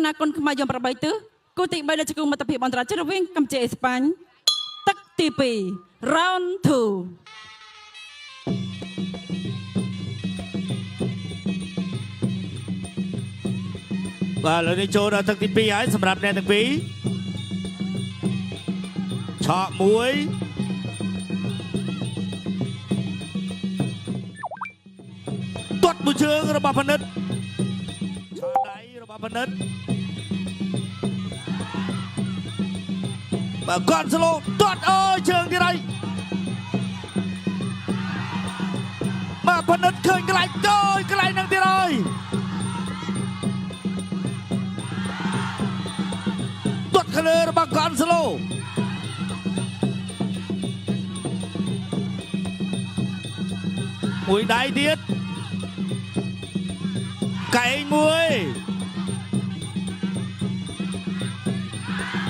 ណាគុនខ្មែរយំប្របីទិសគូទី3នៅជង្គង់មិត្តភាពអន្តរជាតិរវាងកម្ពុជាអេស្ប៉ាញទឹកទី2 round 2បាទឥឡូវនេះចូលដល់ទឹកទី2ហើយសម្រាប់អ្នកទាំងពីរឆក់មួយទាត់មួយជើងរបស់ផនិតឆក់ដៃរបស់ផនិតបាទគាត់ស្លូទាត់អូយជើងទៀតហើយបាទផនិតឃើញកន្លែងកន្លែងហ្នឹងទៀតហើយទាត់ខលើរបស់គាត់ស្លូមួយដៃទៀតកែងមួយ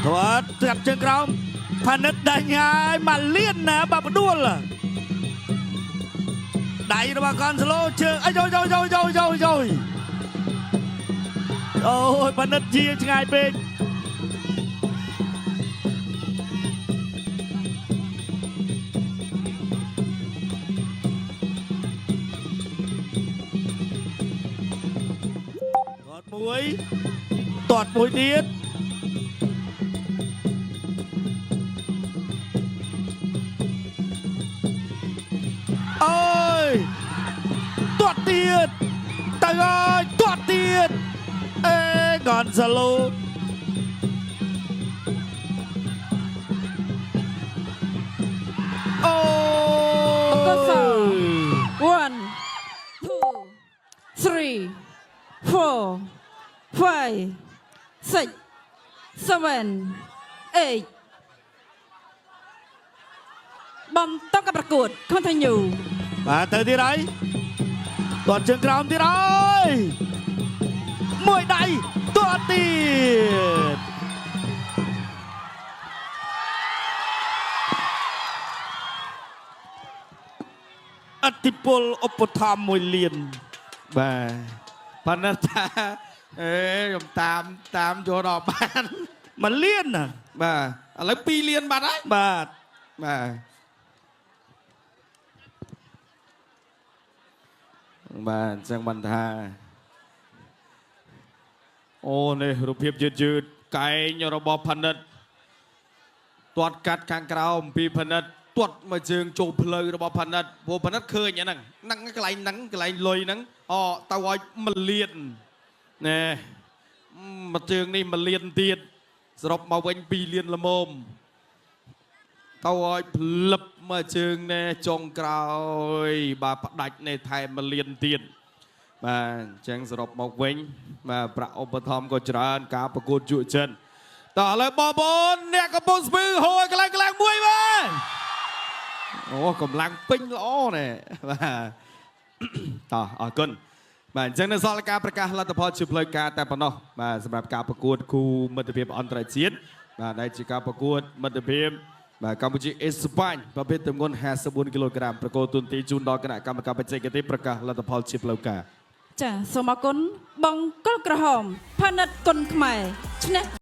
គាត់ត្រាប់ជើងក្រោមផនិតដាញ់ហើយមកលៀនណាបាប់ដួលដៃរបស់គាត់ស្លូជើងអីយយអូយផនិតជាឆ្ងាយពេកមួយទាត់មួយទៀតអើយទាត់ទៀតទៅហើយទាត់ទៀតអេកនសាឡូអូកស1 2 3 4 5 6 7 8បន្តការប្រកួត continue បាទទៅទៀតហើយទាត់ជើងក្រោមទៀតហើយមួយដៃទាត់ទៀតអតិពលឧបត្ថម្ភ1លានបាទប៉ុន្តែថាខ្ញុំតាមចូលដល់បាន1លានណាបាទឥឡូវ2លានបាត់ហើយបាទបាទអញ្ចឹងបានថាអូនេះរូបភាពយឺតកែងរបស់ផនិតទាត់កាត់ខាងក្រោមពីផនិតទាត់មកជើងចូលផ្លូវរបស់ផនិតព្រោះផនិតឃើញហ្នឹងកន្លែងហ្នឹងកន្លែងលុយហ្នឹងទៅឲ្យ1លានណែមកជើងនេះ1លានទៀតសរុបមកវិញ2លានល្មមទៅឲ្យផ្លឹបមកជើងណែចុងក្រោយបាទផ្ដាច់នេះថែម1លានទៀតបាទអញ្ចឹងសរុបមកវិញបាទប្រាក់ឧបត្ថម្ភក៏ច្រើនការប្រកួតជក់ចិត្តតោះឥឡូវបងប្អូនអ្នកកំពុងស្ពឺហូរកន្លែងមួយបាទអូកម្លាំងពេញល្អណែបាទតោះអរគុណបាទអញ្ចឹងនៅសល់ការប្រកាសលទ្ធផលជាផ្លូវការតែប៉ុណ្ណោះបាទសម្រាប់ការប្រកួតគូមិត្តភាពអន្តរជាតិបាទដែលជាការប្រកួតមិត្តភាពបាទកម្ពុជាអេស្ប៉ាញប្រភេទទម្ងន់54គីឡូក្រាមប្រកួតទូនទីជូនដល់គណៈកម្មការបច្ចេកទេសប្រកាសលទ្ធផលជាផ្លូវការចាសូមអរគុណបងកុលក្រហមផានិតគុនខ្មែរឈ្នះ